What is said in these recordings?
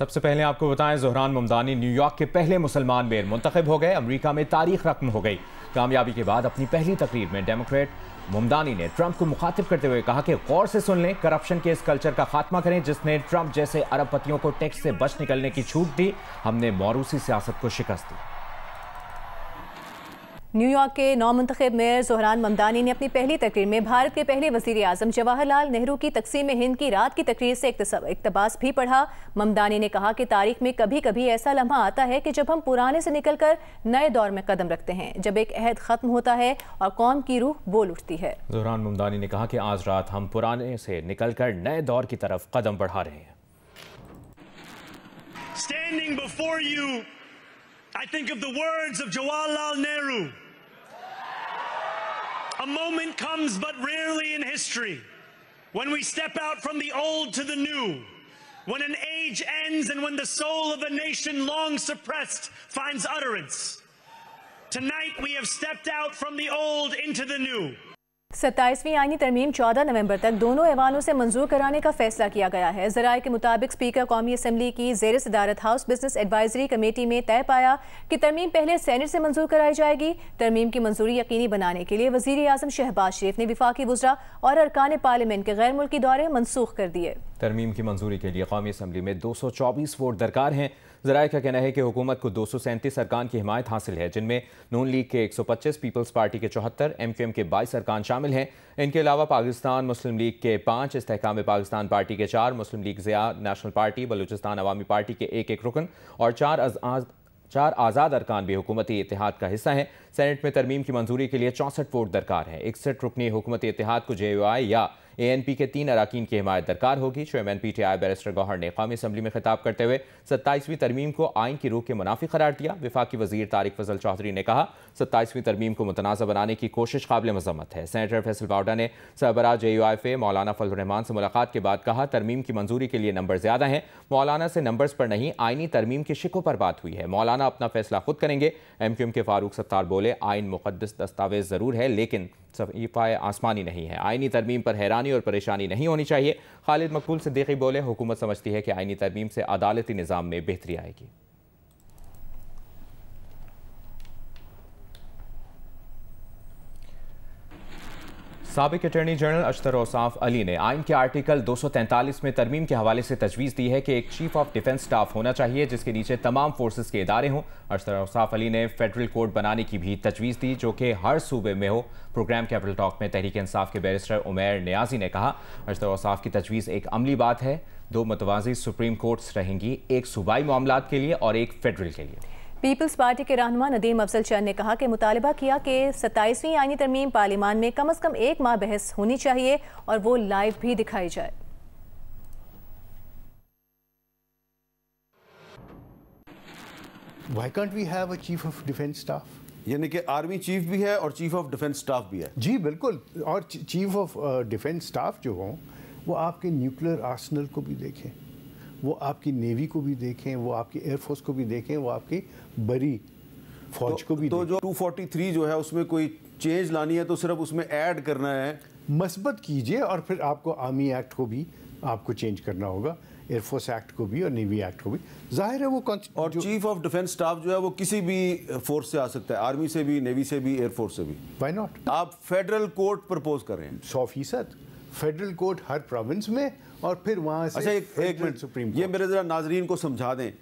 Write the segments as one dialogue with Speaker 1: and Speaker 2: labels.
Speaker 1: सबसे पहले आपको बताएं, ज़ोहरान ममदानी न्यूयॉर्क के पहले मुसलमान मेयर मुंतखब हो गए। अमेरिका में तारीख रकम हो गई। कामयाबी के बाद अपनी पहली तकरीर में डेमोक्रेट ममदानी ने ट्रंप को मुखातिब करते हुए कहा कि गौर से सुन लें, करप्शन के इस कल्चर का खात्मा करें जिसने ट्रंप जैसे अरबपतियों को टैक्स से बच निकलने की छूट दी। हमने मौरूसी सियासत को शिकस्त दी।
Speaker 2: न्यूयॉर्क के नौमुंतखब मेयर ज़ोहरान ममदानी ने अपनी पहली तकरीर में भारत के पहले वज़ीर आज़म जवाहरलाल नेहरू की तक़सीम हिंद की रात की तकरीर से इक़्तिबास भी पढ़ा। ममदानी ने कहा कि तारीख में कभी कभी ऐसा लम्हा आता है कि जब हम पुराने से निकलकर नए दौर में कदम रखते हैं, जब एक अहद ख़त्म होता है और कौम की रूह बोल उठती है।
Speaker 1: ज़ोहरान ममदानी ने कहा कि आज रात हम पुराने से निकलकर नए दौर की तरफ कदम बढ़ा रहे हैं।
Speaker 3: Standing before you, I think of the words of Jawaharlal Nehru. A moment comes but rarely in history when we step out from the old to the new, when an age ends and when the soul of a nation long suppressed finds utterance. Tonight we have stepped out from the old into the new.
Speaker 2: 27वीं आईनी तरमीम 14 नवंबर तक दोनों ऐवानों से मंजूर कराने का फैसला किया गया है। ज़राए के मुताबिक स्पीकर कौमी असम्बली की ज़ेर सदारत हाउस बिजनेस एडवाइजरी कमेटी में तय पाया कि तरमीम पहले सेनेट से मंजूर कराई जाएगी। तरमीम की मंजूरी यकीनी बनाने के लिए वज़ीर आज़म शहबाज शरीफ ने विफाकी वज़रा और अरकान पार्लियामेंट के गैर मुल्की दौरे मनसूख कर दिए।
Speaker 1: तरमीम की मंजूरी के लिए कौमी असम्बली में 224 वोट दरकार हैं। ज़राए का कहना है कि हुकूमत को 237 अरकान की हिमायत हासिल है, जिनमें नून लीग के 125, पीपल्स पार्टी के 74, MQM के 22 अरकान शामिल हैं। इनके अलावा पाकिस्तान मुस्लिम लीग के 5, इस्तेहकाम पाकिस्तान पार्टी के 4, Muslim League Zia national party, Balochistan Awami party के 1 रुकन और 4 आज़ाद अरकान भी हुकूमती इत्तेहाद का हिस्सा हैं। सेनेट में तरमीम की मंजूरी के लिए 64 वोट दरकार हैं। 61 रुकनी हुकूमती इत्तेहाद को JUI या ANP के 3 अराकीन की हिमायत दरकार होगी। चेयरमैन PTI बैरिस्टर गौहर ने कौमी असम्बली में खिताब करते हुए 27वीं तरमीम को आइन की रूह के मुनाफी करार दिया। विफाकी वजीर तारिक फजल चौधरी ने कहा 27वीं तरमीम को मुतनाज़ा बनाने की कोशिश काबिल मज़म्मत है। सेनेटर फैसल बावडा ने सरबराह JUI मौलाना फजलुर रहमान से मुलाकात के बाद कहा तरमीम की मंजूरी के लिए नंबर ज़्यादा हैं। मौलाना से नंबर्स पर नहीं, आइनी तरमीम की शिकों पर बात हुई है। मौलाना अपना फैसला खुद करेंगे। MQM के फारूक सत्तार बोले आइन मुक़द्दस दस्तावेज ज़रूर है लेकिन सफ़ीफ़ाए आसमानी नहीं है। आइनी तरमीम पर हैरानी और परेशानी नहीं होनी चाहिए। खालिद मकबूल सिद्दीकी बोले हुकूमत समझती है कि आइनी तरमीम से अदालती निज़ाम में बेहतरी आएगी। साबिक अटॉर्नी जनरल अशतर औसाफ अली ने आइन के आर्टिकल 243 में तरमीम के हवाले से तजवीज़ दी है कि एक चीफ ऑफ डिफेंस स्टाफ होना चाहिए जिसके नीचे तमाम फोर्सेस के इदारे हों। अशतर औसाफ अली ने फेडरल कोड बनाने की भी तजवीज़ दी जो कि हर सूबे में हो। प्रोग्राम कैपिटल टॉक में तहरीक इंसाफ के बैरिस्टर उमैर नियाजी ने कहा अशतर औसाफ की तजवीज़ एक अमली बात है। 2 मतवाज़ी सुप्रीम कोर्ट्स रहेंगी, एक सूबाई मामलात के लिए और एक फेडरल के लिए।
Speaker 2: पीपल्स पार्टी के रहनुमा नदीम अफजल चंद ने कहा कि मुतालबा किया कि 27वीं आईनी तरमीम पार्लियामान में कम से कम 1 माह बहस होनी चाहिए और वो लाइव भी दिखाई जाए।
Speaker 4: Why can't we have a chief of defense staff?
Speaker 5: यानी कि आर्मी चीफ भी है और चीफ ऑफ डिफेंस स्टाफ भी है।
Speaker 4: जी बिल्कुल, और चीफ ऑफ डिफेंस स्टाफ जो हों वो आपके न्यूक्लियर आर्सनल को भी देखें, वो आपकी नेवी को भी देखें, वो आपकी एयरफोर्स को भी देखें, वो आपकी बड़ी फौज को भी
Speaker 5: तो
Speaker 4: देखें।
Speaker 5: जो 243 जो है उसमें कोई चेंज लानी है तो सिर्फ उसमें ऐड करना है,
Speaker 4: मस्बत कीजिए और फिर आपको आर्मी एक्ट को भी आपको चेंज करना होगा, एयरफोर्स एक्ट को भी और नेवी एक्ट को भी। जाहिर है वो
Speaker 5: और चीफ ऑफ डिफेंस स्टाफ जो है वो किसी भी फोर्स से आ सकता है, आर्मी से भी, नेवी से भी, एयरफोर्स से भी।
Speaker 4: Why not?
Speaker 5: आप फेडरल कोर्ट प्रपोज कर रहे हैं।
Speaker 4: 100% फेडरल कोर्ट हर प्रोविंस में और फिर वहां से
Speaker 5: अच्छा एक मिनट
Speaker 4: सुप्रीम
Speaker 5: ये मेरे जरा नाजरीन को समझा दें।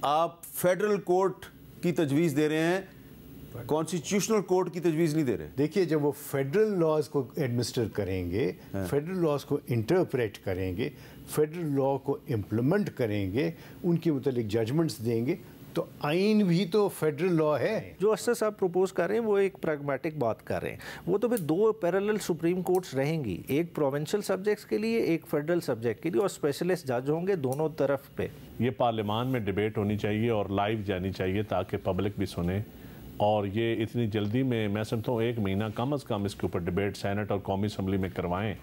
Speaker 5: आप फेडरल कोर्ट की तजवीज़ दे रहे हैं, कॉन्स्टिट्यूशनल कोर्ट की तजवीज़ नहीं दे रहे।
Speaker 4: देखिए जब वो फेडरल लॉज को एडमिनिस्टर करेंगे, फेडरल लॉज को इंटरप्रेट करेंगे, फेडरल लॉ को इम्प्लीमेंट करेंगे, उनके मुतालिक जजमेंट्स देंगे, तो आइन भी तो फेडरल लॉ है।
Speaker 6: जो अफसर साहब प्रपोज कर रहे हैं वो एक प्रैग्मेटिक बात कर रहे हैं। वो तो फिर 2 पैरेलल सुप्रीम कोर्ट्स रहेंगी, एक प्रोविंशियल सब्जेक्ट्स के लिए, एक फेडरल सब्जेक्ट के लिए, और स्पेशलिस्ट जज होंगे दोनों तरफ पे।
Speaker 7: ये पार्लियामान में डिबेट होनी चाहिए और लाइव जानी चाहिए ताकि पब्लिक भी सुने। और ये इतनी जल्दी में मैं समझता हूँ 1 महीना कम अज़ कम इसके ऊपर डिबेट सेनेट और कौमी असम्बली में करवाएं,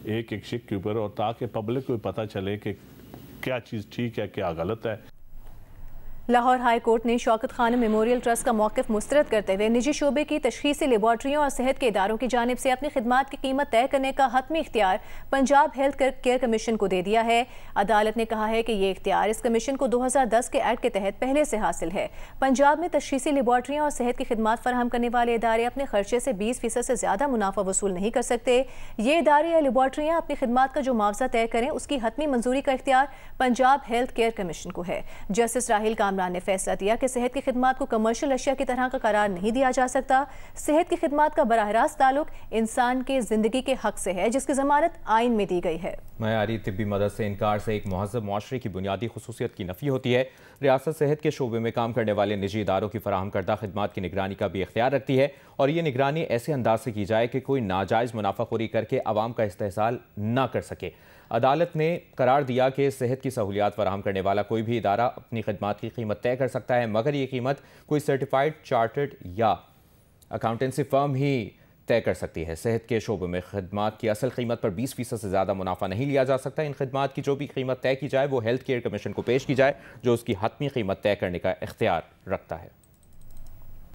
Speaker 7: एक शिक के ऊपर, और ताकि पब्लिक को पता चले कि क्या चीज़ ठीक है क्या गलत है।
Speaker 2: लाहौर हाई कोर्ट ने शौकत खानम मेमोरियल ट्रस्ट का मौक़िफ़ मुस्तरद करते हुए निजी शोबे की तशख़ीसी लेबॉर्ट्रियों और सेहत के इदारों की जानिब से अपनी खिदमात की कीमत तय करने का हतमी इख्तियार पंजाब हेल्थ केयर कमीशन को दे दिया है। अदालत ने कहा है कि ये इख्तियार इस कमीशन को 2010 के एक्ट के तहत पहले से हासिल है। पंजाब में तशख़ीसी लेबॉर्ट्रियाँ और सेहत की खिदमात फराहम करने वाले इदारे अपने खर्चे से 20% से ज़्यादा मुनाफा वसूल नहीं कर सकते। ये इदारे या लेबॉर्ट्रियाँ अपनी खिदमात का जो मुआवजा तय करें उसकी हतमी मंजूरी का इख्तियार पंजाब हेल्थ केयर कमीशन को है। जस्टिस राहिल कामरान ने फैसला दिया कि सेहत की खिदमात को कमर्शियल अशिया की तरह का करार नहीं दिया जा सकता। सेहत की खिदमात का बराह रास्त ताल्लुक इंसान के जिंदगी के हक से है, जिसकी जमानत आइन में दी गई है।
Speaker 1: मयारी तिब्बी मदद से इनकार से एक मुहज़्ज़ब मुआशरे की बुनियादी खुसूसियत की नफ़ी होती है। रियासत सेहत के शोबे में काम करने वाले निजी इदारों की फराहम करदा खिदमात की निगरानी का भी इख्तियार रखती है और ये निगरानी ऐसे अंदाज से की जाए कि कोई नाजायज़ मुनाफाखोरी करके आवाम का इस्तेहसाल ना कर सके। अदालत ने करार दिया कि सेहत की सहूलियात फराहम करने वाला कोई भी इदारा अपनी खिदमात की कीमत तय कर सकता है, मगर ये कीमत कोई सर्टिफाइड चार्टर्ड या अकाउंटेंसी फर्म ही तय कर सकती है। सेहत के शोबे में खिदमात की असल कीमत पर 20% से ज़्यादा मुनाफा नहीं लिया जा सकता। इन खिदमात की जो भी कीमत तय की जाए वो हेल्थ केयर कमीशन को पेश की जाए, जो उसकी हतमी कीमत तय करने का इख्तियार रखता है।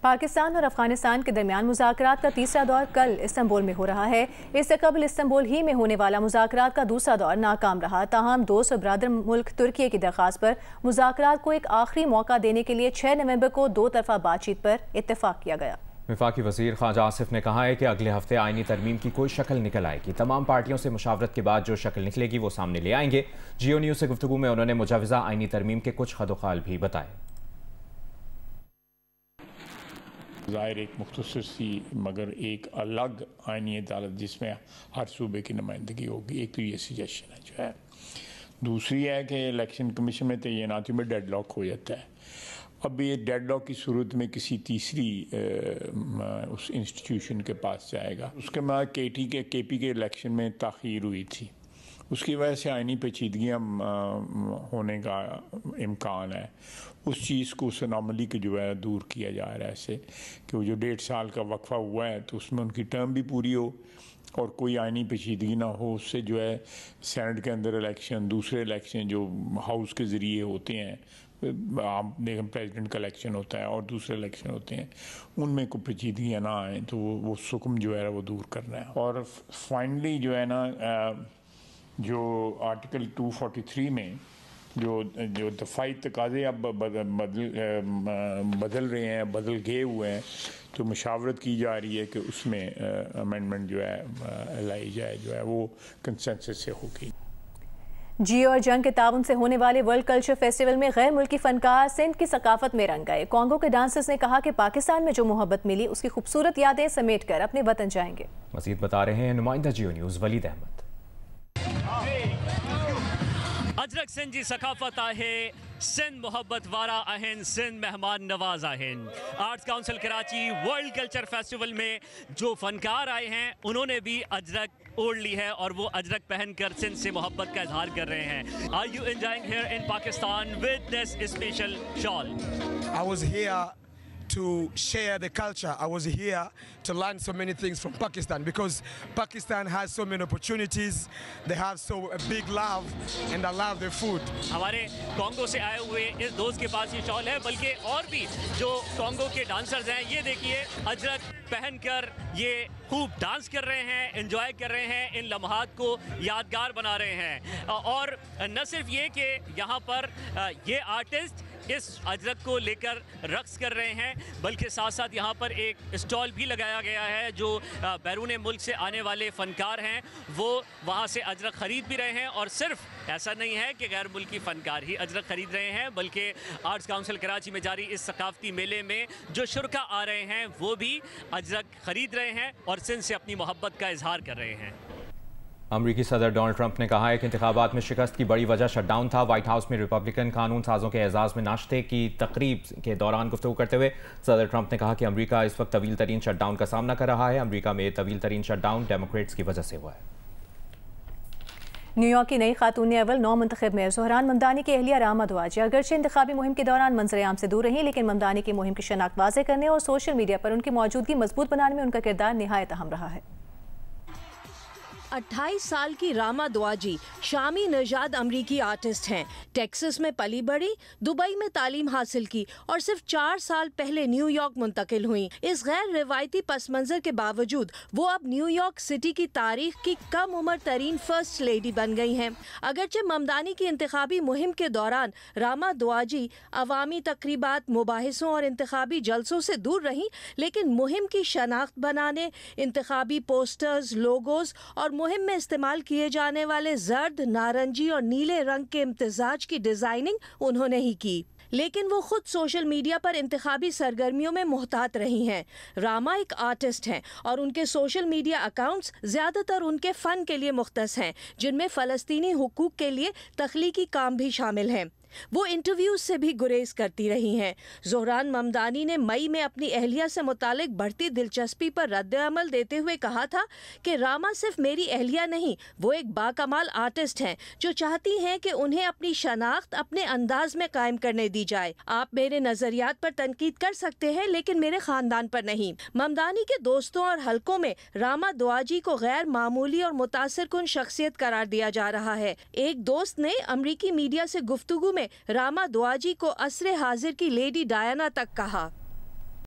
Speaker 2: पाकिस्तान और अफगानिस्तान के दरमियान मुज़ाकरात का तीसरा दौर कल इस्तांबुल में हो रहा है। इससे कबल इस्तांबुल ही में होने वाला मुज़ाकरात का दूसरा दौर नाकाम रहा। ताहम दोस्त और बरादर मुल्क तुर्की की दरख्वास्त पर मुज़ाकरात को एक आखिरी मौका देने के लिए 6 नवंबर को दो तरफा बातचीत पर इत्तेफाक किया गया।
Speaker 1: वफाकी वज़ीर ख्वाजा आसिफ ने कहा है कि अगले हफ्ते आईनी तरमीम की कोई शक्ल निकल आएगी। तमाम पार्टियों से मुशावरत के बाद जो शक्ल निकलेगी वो सामने ले आएंगे। जियो न्यूज़ से गुफ्तगू में उन्होंने मुजाविज़ा आईनी तरमीम के कुछ खदोखाल भी बताए।
Speaker 8: ज़ाहिर एक मुख्तसर सी मगर एक अलग आईनी अदालत जिसमें हर सूबे की नुमाइंदगी होगी, एक तो ये सजेशन है जो है। दूसरी है कि इलेक्शन कमीशन में तैनाती में डेडलॉक हो जाता है। अब ये डेडलॉक की सूरत में किसी तीसरी उस इंस्टीट्यूशन के पास जाएगा। उसके बाद केपी के इलेक्शन में ताख़ीर हुई थी, उसकी वजह से आइनी पेचीदगियाँ होने का इम्कान है। उस चीज़ को, उस अनामली को जो है दूर किया जा रहा है ऐसे कि वो जो 1.5 साल का वक्फा हुआ है तो उसमें उनकी टर्म भी पूरी हो और कोई आइनी पेचीदगी ना हो। उससे जो है सेनेट के अंदर इलेक्शन, दूसरे इलेक्शन जो हाउस के ज़रिए होते हैं, आप देखें प्रेसिडेंट का इलेक्शन होता है और दूसरे इलेक्शन होते हैं, उनमें कोई पेचीदगियाँ ना आए तो वो सुकम जो है वो दूर करना है। और फाइनली जो है ना, जो आर्टिकल 243 में जो दफाई तकाज़े अब बदल रहे हैं, बदल गए हुए हैं, तो मुशावरत की जा रही है कि उसमें अमेंडमेंट जो है लाई जाए, जो है वो कंसेंसस से होगी।
Speaker 2: जियो और जंग के ताउन से होने वाले वर्ल्ड कल्चर फेस्टिवल में गैर मुल्की फनकार सिंध की सकाफत में रंग गए। कॉन्गो के डांसर्स ने कहा कि पाकिस्तान में जो मोहब्बत मिली उसकी खूबसूरत यादें समेट कर अपने वतन जाएंगे।
Speaker 1: मज़ीद बता रहे हैं नुमाइंदा जियो न्यूज़ वलीद अहमद।
Speaker 9: अजरक सिंध जी सकाफत आहे, सिंध मोहब्बत वारा आहिन, सिंध मेहमान नवाज आहिन। Arts council Karachi world culture festival में जो फनकार आए हैं उन्होंने भी अजरक ओढ़ ली है और वो अजरक पहनकर सिंध से मोहब्बत का इजहार कर रहे हैं। Are you enjoying here in Pakistan with this special shawl?
Speaker 10: I was here to share the culture. I was here to learn so many things from Pakistan because Pakistan has so many opportunities. They have so a big love and I love their food.
Speaker 9: हमारे Congo से आए हुए इस दोस्त के पास ये shawl है, बल्कि और भी जो कॉन्गो के डांसर्स हैं, ये देखिए अजरक पहनकर ये खूब डांस कर रहे हैं, एंजॉय कर रहे हैं, इन लम्हात को यादगार बना रहे हैं। और न सिर्फ ये कि यहाँ पर ये आर्टिस्ट इस अजरक को लेकर रक्स कर रहे हैं, बल्कि साथ साथ यहाँ पर एक स्टॉल भी लगाया गया है। जो बैरून मुल्क से आने वाले फ़नकार हैं वो वहाँ से अजरक ख़रीद भी रहे हैं। और सिर्फ ऐसा नहीं है कि गैर मुल्की फ़नकार ही अजरक ख़रीद रहे हैं, बल्कि आर्ट्स काउंसिल कराची में जारी इस सकाफती मेले में जो शुरका आ रहे हैं वो भी अजरक ख़रीद रहे हैं और सिंध से अपनी मोहब्बत का इजहार कर रहे हैं।
Speaker 1: अमरीकी सदर डोनाल्ड ट्रंप ने कहा है कि इंतखाबात में शिकस्त की बड़ी वजह शटडाउन था। व्हाइट हाउस में रिपब्लिकन कानून साजों के एजाज़ में नाश्ते की तकरीब के दौरान गुफ्तगू करते हुए सदर ट्रंप ने कहा कि अमरीका इस वक्त तवील तरीन शटडाउन का सामना कर रहा है। अमरीका में तवील तरीन शटडाउन डेमोक्रेट्स की वजह से हुआ है।
Speaker 2: न्यूयॉर्क की नई खातून अव्वल नौ मुंतखब मेयर ज़ोहरान ममदानी की अहलिया रामा दुआजी अगरचे इंतखाबी मुहिम के दौरान मंजर-ए-आम से दूर रहीं, लेकिन ममदानी की मुहिम की शनाख्त वाज़ेह करने और सोशल मीडिया पर उनकी मौजूदगी मजबूत बनाने में उनका किरदार निहायत अहम रहा है।
Speaker 11: 28 साल की रामा दुआजी शामी नजाद अमरीकी आर्टिस्ट हैं। टेक्सास में पली बढ़ी, दुबई में तालीम हासिल की और सिर्फ 4 साल पहले न्यूयॉर्क मुंतकिल हुई। इस गैर रिवायती पस मंजर के बावजूद वो अब न्यूयॉर्क सिटी की तारीख की कम उम्र तरीन फर्स्ट लेडी बन गई हैं। अगरचे ममदानी की इंतखाबी मुहिम के दौरान रामा दुआजी अवामी तकरीबात, मुबाहिसों और इंतखाबी जलसों से दूर रहीं, लेकिन मुहिम की शनाख्त बनाने, इंतखाबी पोस्टर्स, लोगोस और मुहिम में इस्तेमाल किए जाने वाले जर्द, नारंगी और नीले रंग के इम्तिजाज की डिजाइनिंग उन्होंने ही की। लेकिन वो खुद सोशल मीडिया पर इंतखाबी सरगर्मियों में मुहतात रही हैं। रामा एक आर्टिस्ट हैं और उनके सोशल मीडिया अकाउंट्स ज़्यादातर उनके फ़न के लिए मुख्तस हैं, जिनमें फ़लस्तीनी हुकूक के लिए तख्लीकी काम भी शामिल हैं। वो इंटरव्यूज से भी गुरेज करती रही हैं। ज़ोहरान ममदानी ने मई में अपनी अहलिया से मुतालिक बढ़ती दिलचस्पी पर रद्द अमल देते हुए कहा था कि रामा सिर्फ मेरी अहलिया नहीं, वो एक बाकमाल आर्टिस्ट हैं जो चाहती हैं कि उन्हें अपनी शनाख्त अपने अंदाज में कायम करने दी जाए। आप मेरे नज़रियात पर तनकीद कर सकते हैं, लेकिन मेरे ख़ानदान पर नहीं। ममदानी के दोस्तों और हलकों में रामा दुआजी को गैर मामूली और मुतासिर कुन शख्सियत करार दिया जा रहा है। एक दोस्त ने अमरीकी मीडिया से गुफ्तगू में रामा दुआजी को असरे हाजिर की लेडी डायना तक कहा।